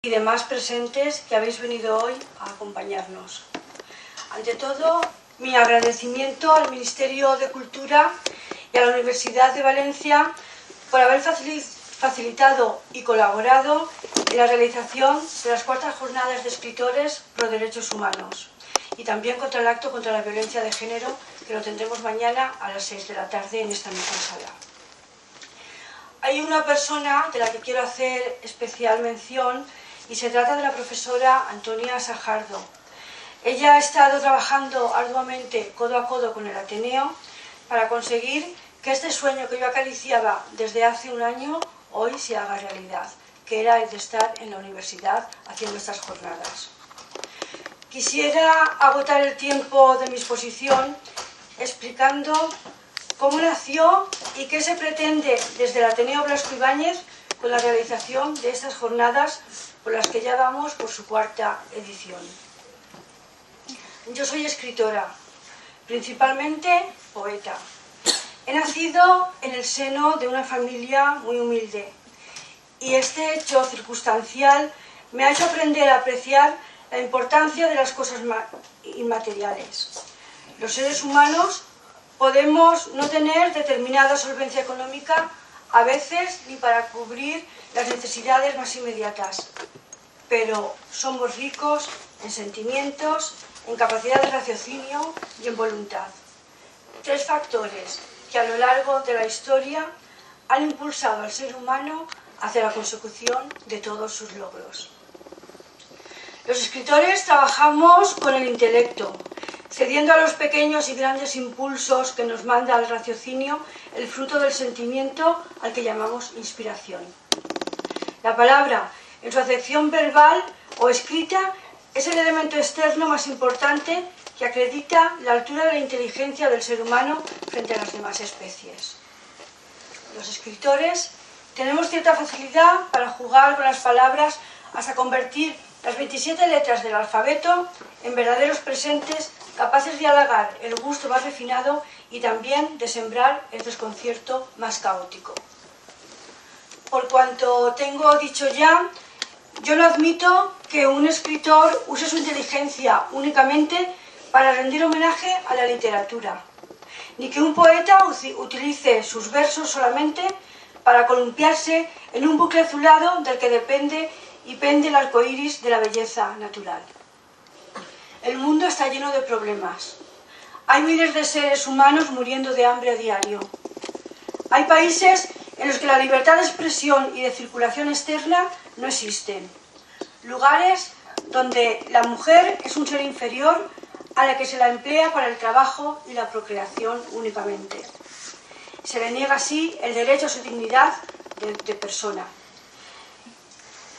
Y demás presentes que habéis venido hoy a acompañarnos. Ante todo, mi agradecimiento al Ministerio de Cultura y a la Universidad de Valencia por haber facilitado y colaborado en la realización de las cuartas jornadas de escritores pro derechos humanos y también contra el acto contra la violencia de género, que lo tendremos mañana a las 6 de la tarde en esta misma sala. Hay una persona de la que quiero hacer especial mención y se trata de la profesora Antonia Sajardo. Ella ha estado trabajando arduamente codo a codo con el Ateneo para conseguir que este sueño que yo acariciaba desde hace un año hoy se haga realidad, que era el de estar en la universidad haciendo estas jornadas. Quisiera agotar el tiempo de mi exposición explicando cómo nació y qué se pretende desde el Ateneo Blasco Ibáñez con la realización de estas jornadas por las que ya vamos por su cuarta edición. Yo soy escritora, principalmente poeta. He nacido en el seno de una familia muy humilde y este hecho circunstancial me ha hecho aprender a apreciar la importancia de las cosas inmateriales. Los seres humanos podemos no tener determinada solvencia económica a veces ni para cubrir las necesidades más inmediatas, pero somos ricos en sentimientos, en capacidad de raciocinio y en voluntad. Tres factores que a lo largo de la historia han impulsado al ser humano hacia la consecución de todos sus logros. Los escritores trabajamos con el intelecto, cediendo a los pequeños y grandes impulsos que nos manda el raciocinio el fruto del sentimiento al que llamamos inspiración. La palabra, en su acepción verbal o escrita, es el elemento externo más importante que acredita la altura de la inteligencia del ser humano frente a las demás especies. Los escritores tenemos cierta facilidad para jugar con las palabras hasta convertir las 27 letras del alfabeto en verdaderos presentes capaces de halagar el gusto más refinado y también de sembrar el desconcierto más caótico. Por cuanto tengo dicho ya, yo no admito que un escritor use su inteligencia únicamente para rendir homenaje a la literatura, ni que un poeta utilice sus versos solamente para columpiarse en un bucle azulado del que depende y pende el arco iris de la belleza natural. El mundo está lleno de problemas. Hay miles de seres humanos muriendo de hambre a diario. Hay países en los que la libertad de expresión y de circulación externa no existen. Lugares donde la mujer es un ser inferior a la que se la emplea para el trabajo y la procreación únicamente. Se le niega así el derecho a su dignidad de persona.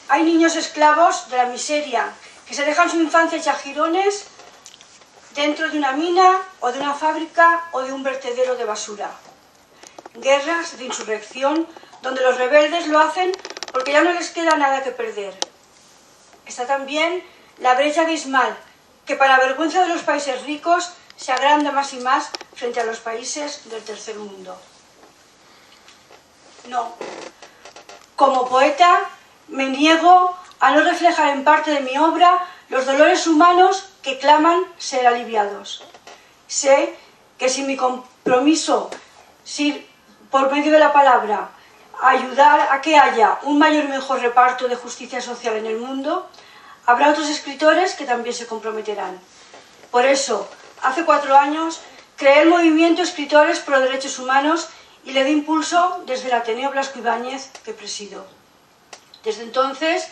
Hay niños esclavos de la miseria que se dejan su infancia hecha jirones dentro de una mina o de una fábrica o de un vertedero de basura. Guerras de insurrección donde los rebeldes lo hacen porque ya no les queda nada que perder. Está también la brecha abismal que, para vergüenza de los países ricos, se agranda más y más frente a los países del tercer mundo. No. Como poeta me niego a no reflejar en parte de mi obra los dolores humanos que claman ser aliviados. Sé que si mi compromiso, por medio de la palabra, ayudar a que haya un mayor y mejor reparto de justicia social en el mundo, habrá otros escritores que también se comprometerán. Por eso, hace 4 años, creé el movimiento Escritores pro Derechos Humanos y le di impulso desde el Ateneo Blasco Ibáñez que presido. Desde entonces,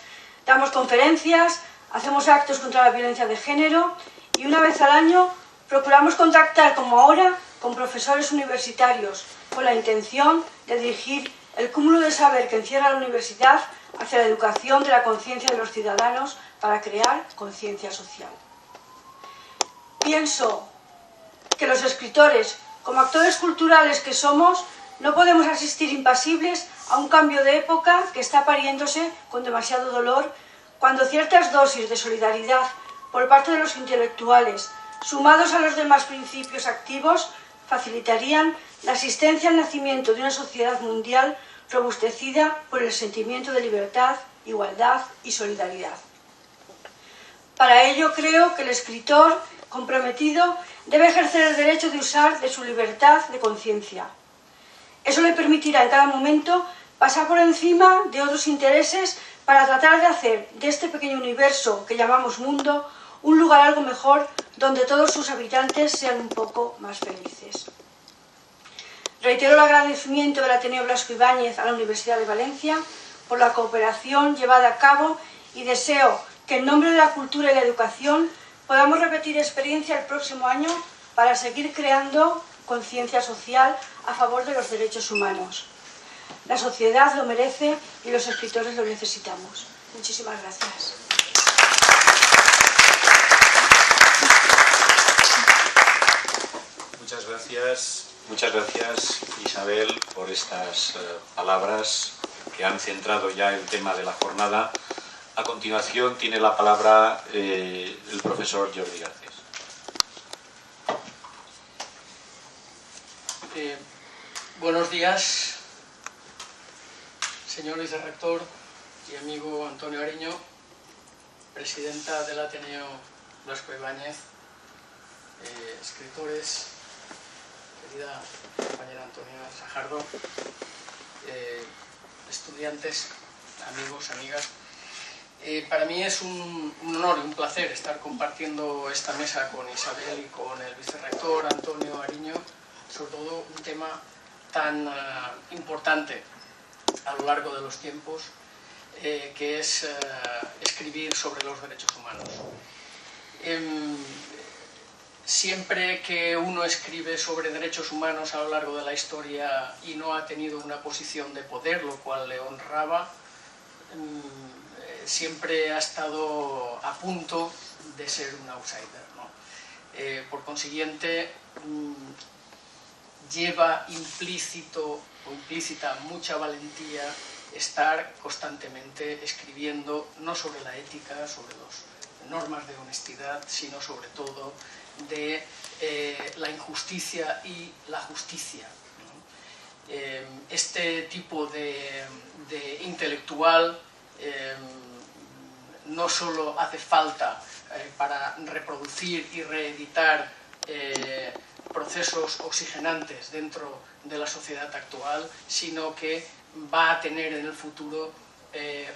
damos conferencias, hacemos actos contra la violencia de género y una vez al año procuramos contactar, como ahora, con profesores universitarios con la intención de dirigir el cúmulo de saber que encierra la universidad hacia la educación de la conciencia de los ciudadanos para crear conciencia social. Pienso que los escritores, como actores culturales que somos, no podemos asistir impasibles a un cambio de época que está pariéndose con demasiado dolor, cuando ciertas dosis de solidaridad por parte de los intelectuales, sumados a los demás principios activos, facilitarían la asistencia al nacimiento de una sociedad mundial robustecida por el sentimiento de libertad, igualdad y solidaridad. Para ello creo que el escritor comprometido debe ejercer el derecho de usar de su libertad de conciencia. Eso le permitirá en cada momento pasar por encima de otros intereses para tratar de hacer de este pequeño universo que llamamos mundo un lugar algo mejor donde todos sus habitantes sean un poco más felices. Reitero el agradecimiento del Ateneo Blasco Ibáñez a la Universidad de Valencia por la cooperación llevada a cabo y deseo que en nombre de la cultura y la educación podamos repetir experiencia el próximo año para seguir creando conciencia social a favor de los derechos humanos. La sociedad lo merece y los escritores lo necesitamos. Muchísimas gracias. Muchas gracias Isabel por estas palabras que han centrado ya el tema de la jornada. A continuación tiene la palabra el profesor Jordi Garcés. Buenos días, señor vicerrector y amigo Antonio Ariño, presidenta del Ateneo Blasco Ibáñez, escritores, querida compañera Antonia Sajardo, estudiantes, amigos, amigas. Para mí es un honor y un placer estar compartiendo esta mesa con Isabel y con el vicerrector Antonio Ariño, sobre todo un tema tan importante a lo largo de los tiempos, que es escribir sobre los derechos humanos. Siempre que uno escribe sobre derechos humanos a lo largo de la historia y no ha tenido una posición de poder, lo cual le honraba, siempre ha estado a punto de ser un outsider, ¿no? Por consiguiente, lleva implícito o implícita mucha valentía estar constantemente escribiendo no sobre la ética, sobre las normas de honestidad, sino sobre todo de la injusticia y la justicia, ¿no? Este tipo de intelectual no solo hace falta para reproducir y reeditar procesos oxigenantes dentro de la sociedad actual, sino que va a tener en el futuro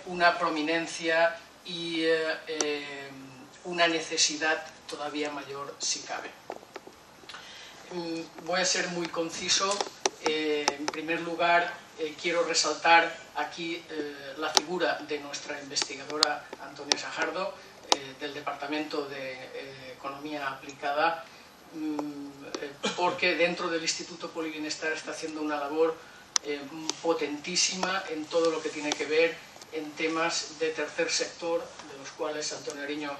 una prominencia y una necesidad todavía mayor si cabe. Voy a ser muy conciso. En primer lugar, quiero resaltar aquí la figura de nuestra investigadora Antonia Sajardo, del Departamento de Economía Aplicada, porque dentro del Instituto Polibienestar está haciendo una labor potentísima en todo lo que tiene que ver en temas de tercer sector, de los cuales Antonio Ariño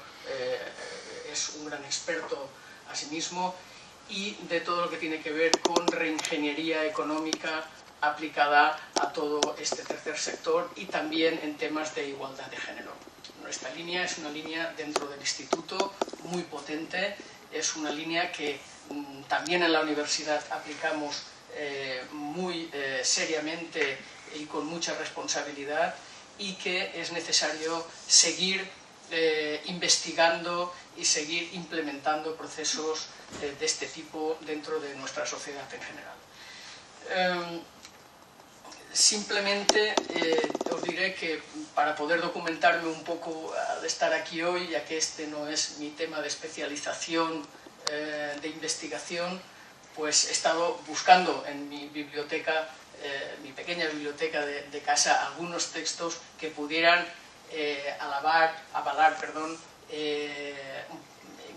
es un gran experto a sí mismo, y de todo lo que tiene que ver con reingeniería económica aplicada a todo este tercer sector y también en temas de igualdad de género. Nuestra línea es una línea dentro del instituto muy potente, es una línea que también en la universidad aplicamos muy seriamente y con mucha responsabilidad, y que es necesario seguir investigando y seguir implementando procesos de este tipo dentro de nuestra sociedad en general. Simplemente os diré que para poder documentarme un poco al estar aquí hoy, ya que este no es mi tema de especialización de investigación, pues he estado buscando en mi biblioteca, mi pequeña biblioteca de casa, algunos textos que pudieran avalar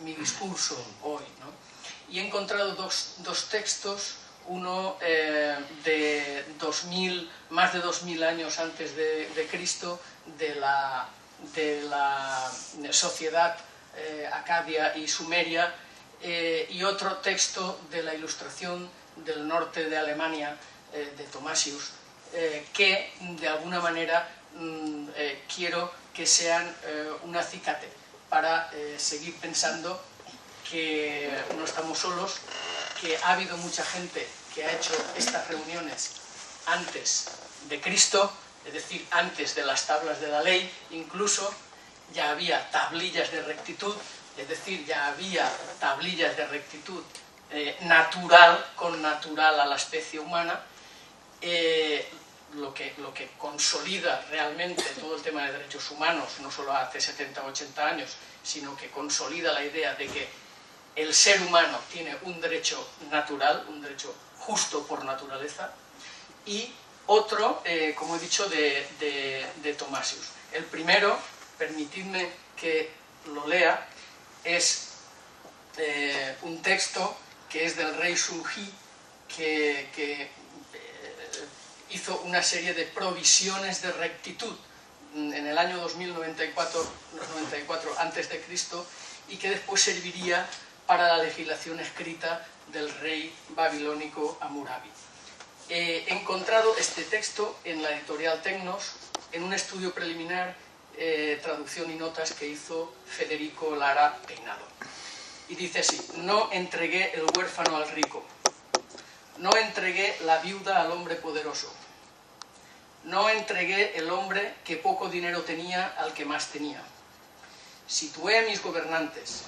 mi discurso hoy, ¿no? Y he encontrado dos textos, uno de más de 2000 años antes de Cristo, de la sociedad acadia y sumeria, y otro texto de la Ilustración del norte de Alemania, de Thomasius, que de alguna manera quiero que sean un acicate para seguir pensando que no estamos solos, que ha habido mucha gente que ha hecho estas reuniones antes de Cristo es decir, antes de las tablas de la ley, incluso ya había tablillas de rectitud, es decir, ya había tablillas de rectitud natural, con natural a la especie humana, lo que consolida realmente todo el tema de derechos humanos, no solo hace 70 o 80 años, sino que consolida la idea de que el ser humano tiene un derecho natural, un derecho justo por naturaleza, y otro, como he dicho, de Thomasius. El primero, permitidme que lo lea, es un texto que es del rey Sunji, que hizo una serie de provisiones de rectitud en el año 2094 a.C. y que después serviría para la legislación escrita del rey babilónico Hammurabi. He encontrado este texto en la editorial Tecnos, en un estudio preliminar, traducción y notas que hizo Federico Lara Peinado. Y dice así: no entregué el huérfano al rico, no entregué la viuda al hombre poderoso, no entregué el hombre que poco dinero tenía al que más tenía. Situé a mis gobernantes,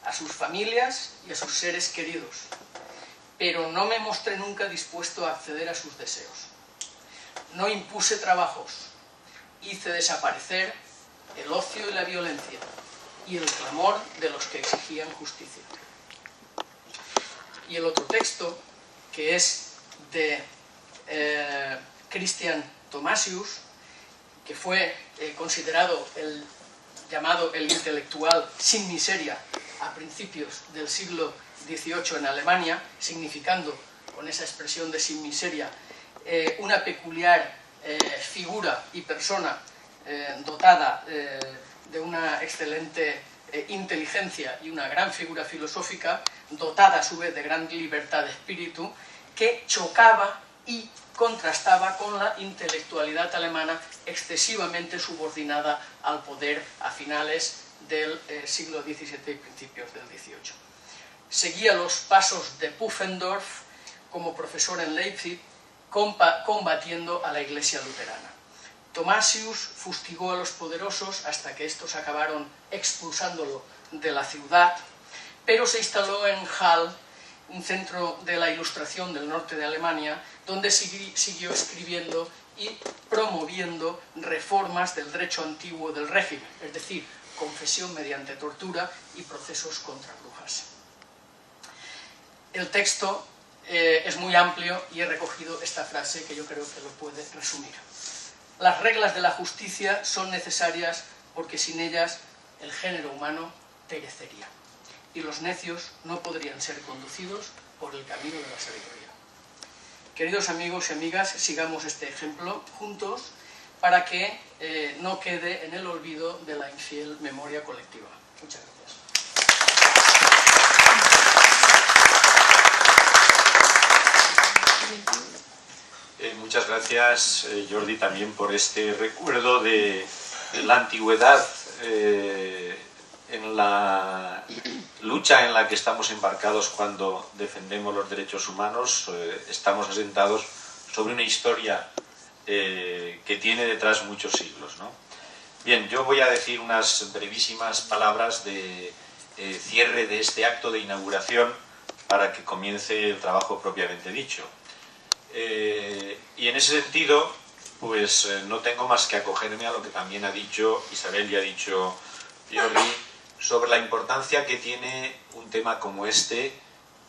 a sus familias y a sus seres queridos, pero no me mostré nunca dispuesto a acceder a sus deseos. No impuse trabajos, hice desaparecer el ocio y la violencia y el clamor de los que exigían justicia. Y el otro texto, que es de Christian Thomasius, que fue considerado llamado el intelectual sin miseria a principios del siglo XVIII en Alemania, significando, con esa expresión de sin miseria, una peculiar figura y persona dotada de una excelente inteligencia y una gran figura filosófica, dotada a su vez de gran libertad de espíritu, que chocaba y contrastaba con la intelectualidad alemana excesivamente subordinada al poder a finales del siglo XVII y principios del XVIII. Seguía los pasos de Pufendorf como profesor en Leipzig, combatiendo a la Iglesia luterana. Thomasius fustigó a los poderosos hasta que estos acabaron expulsándolo de la ciudad, pero se instaló en Halle, un centro de la Ilustración del norte de Alemania, donde siguió escribiendo y promoviendo reformas del derecho antiguo del régimen, es decir, confesión mediante tortura y procesos contra brujas. El texto es muy amplio y he recogido esta frase que yo creo que lo puede resumir. Las reglas de la justicia son necesarias porque sin ellas el género humano perecería y los necios no podrían ser conducidos por el camino de la sabiduría. Queridos amigos y amigas, sigamos este ejemplo juntos para que no quede en el olvido de la infiel memoria colectiva. Muchas gracias. Muchas gracias, Jordi, también por este recuerdo de la antigüedad en la lucha en la que estamos embarcados cuando defendemos los derechos humanos. Estamos asentados sobre una historia que tiene detrás muchos siglos, ¿no? Bien, yo voy a decir unas brevísimas palabras de cierre de este acto de inauguración para que comience el trabajo propiamente dicho. Y en ese sentido, pues no tengo más que acogerme a lo que también ha dicho Isabel y ha dicho Jordi sobre la importancia que tiene un tema como este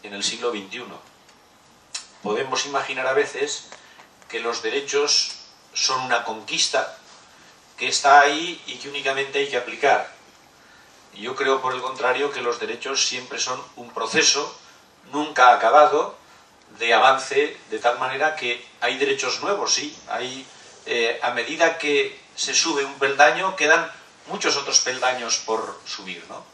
en el siglo XXI. Podemos imaginar a veces que los derechos son una conquista que está ahí y que únicamente hay que aplicar. Y yo creo, por el contrario, que los derechos siempre son un proceso nunca acabado de avance, de tal manera que hay derechos nuevos, sí, a medida que se sube un peldaño quedan muchos otros peldaños por subir, ¿no?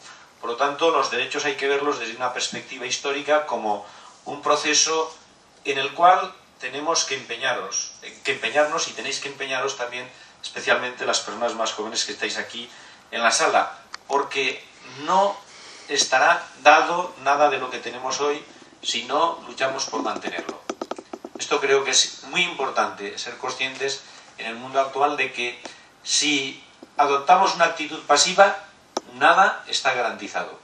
Por lo tanto, los derechos hay que verlos desde una perspectiva histórica como un proceso en el cual tenemos que empeñarnos y tenéis que empeñaros también, especialmente las personas más jóvenes que estáis aquí en la sala, porque no estará dado nada de lo que tenemos hoy si no luchamos por mantenerlo. Esto creo que es muy importante, ser conscientes en el mundo actual de que si adoptamos una actitud pasiva, nada está garantizado.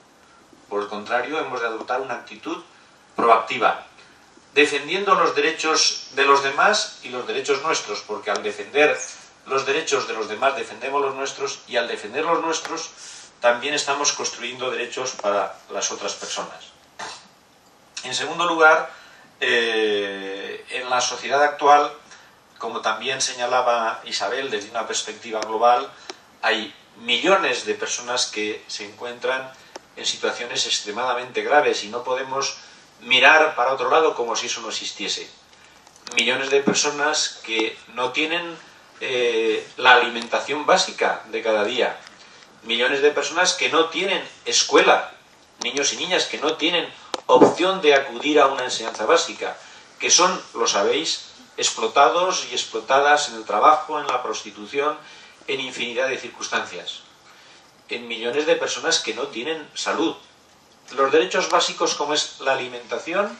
Por el contrario, hemos de adoptar una actitud proactiva, defendiendo los derechos de los demás y los derechos nuestros, porque al defender los derechos de los demás defendemos los nuestros, y al defender los nuestros también estamos construyendo derechos para las otras personas. En segundo lugar, en la sociedad actual, como también señalaba Isabel desde una perspectiva global, hay millones de personas que se encuentran en situaciones extremadamente graves y no podemos mirar para otro lado como si eso no existiese. Millones de personas que no tienen la alimentación básica de cada día. Millones de personas que no tienen escuela, niños y niñas que no tienen opción de acudir a una enseñanza básica, que son, lo sabéis, explotados y explotadas en el trabajo, en la prostitución, en infinidad de circunstancias. En millones de personas que no tienen salud. Los derechos básicos como es la alimentación,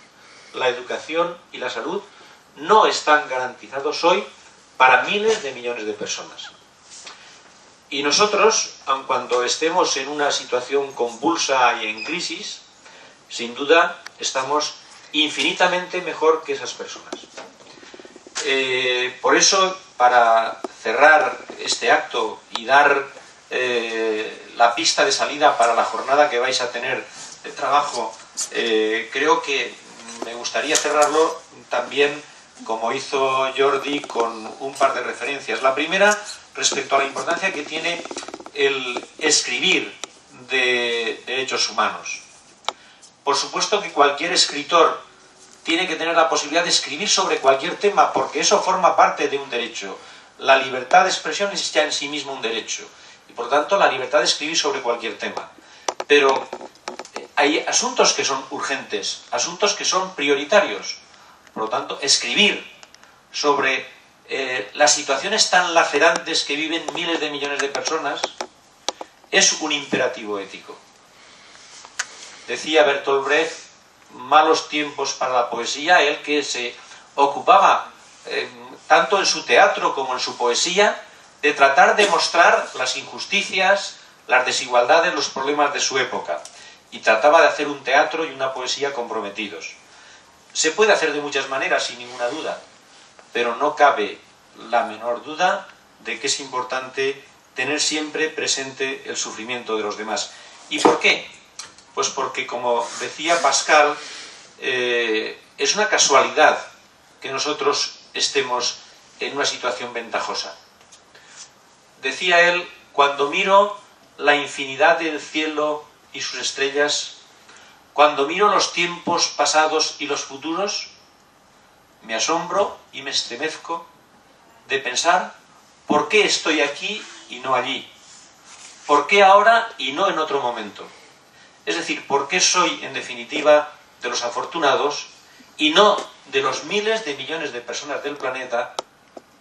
la educación y la salud no están garantizados hoy para miles de millones de personas. Y nosotros, aun cuando estemos en una situación convulsa y en crisis, sin duda estamos infinitamente mejor que esas personas. Por eso, para cerrar este acto y dar la pista de salida para la jornada que vais a tener de trabajo, creo que me gustaría cerrarlo también como hizo Jordi con un par de referencias. La primera, respecto a la importancia que tiene el escribir de derechos humanos. Por supuesto que cualquier escritor tiene que tener la posibilidad de escribir sobre cualquier tema, porque eso forma parte de un derecho. La libertad de expresión es ya en sí mismo un derecho, y por tanto la libertad de escribir sobre cualquier tema. Pero hay asuntos que son urgentes, asuntos que son prioritarios. Por lo tanto, escribir sobre las situaciones tan lacerantes que viven miles de millones de personas es un imperativo ético. Decía Bertolt Brecht, malos tiempos para la poesía, él que se ocupaba tanto en su teatro como en su poesía de tratar de mostrar las injusticias, las desigualdades, los problemas de su época, y trataba de hacer un teatro y una poesía comprometidos. Se puede hacer de muchas maneras, sin ninguna duda, pero no cabe la menor duda de que es importante tener siempre presente el sufrimiento de los demás. ¿Y por qué? Pues porque, como decía Pascal, es una casualidad que nosotros estemos en una situación ventajosa. Decía él, cuando miro la infinidad del cielo y sus estrellas, cuando miro los tiempos pasados y los futuros, me asombro y me estremezco de pensar por qué estoy aquí y no allí, por qué ahora y no en otro momento. Es decir, por qué soy, en definitiva, de los afortunados y no de los miles de millones de personas del planeta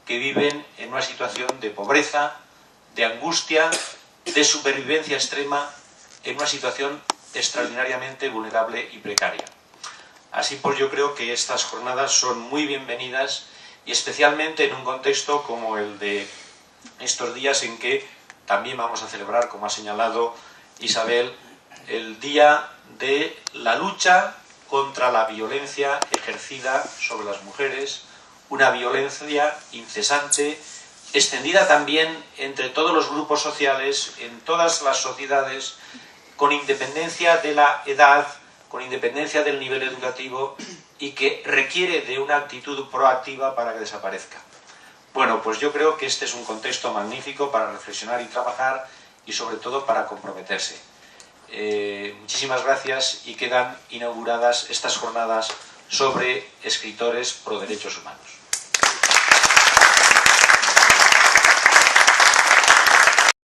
que viven en una situación de pobreza, de angustia, de supervivencia extrema, en una situación extraordinariamente vulnerable y precaria. Así pues, yo creo que estas jornadas son muy bienvenidas, y especialmente en un contexto como el de estos días en que también vamos a celebrar, como ha señalado Isabel, el día de la lucha contra la violencia ejercida sobre las mujeres, una violencia incesante, extendida también entre todos los grupos sociales, en todas las sociedades, con independencia de la edad, con independencia del nivel educativo, y que requiere de una actitud proactiva para que desaparezca. Bueno, pues yo creo que este es un contexto magnífico para reflexionar y trabajar, y sobre todo para comprometerse. Muchísimas gracias, y quedan inauguradas estas jornadas sobre escritores pro derechos humanos.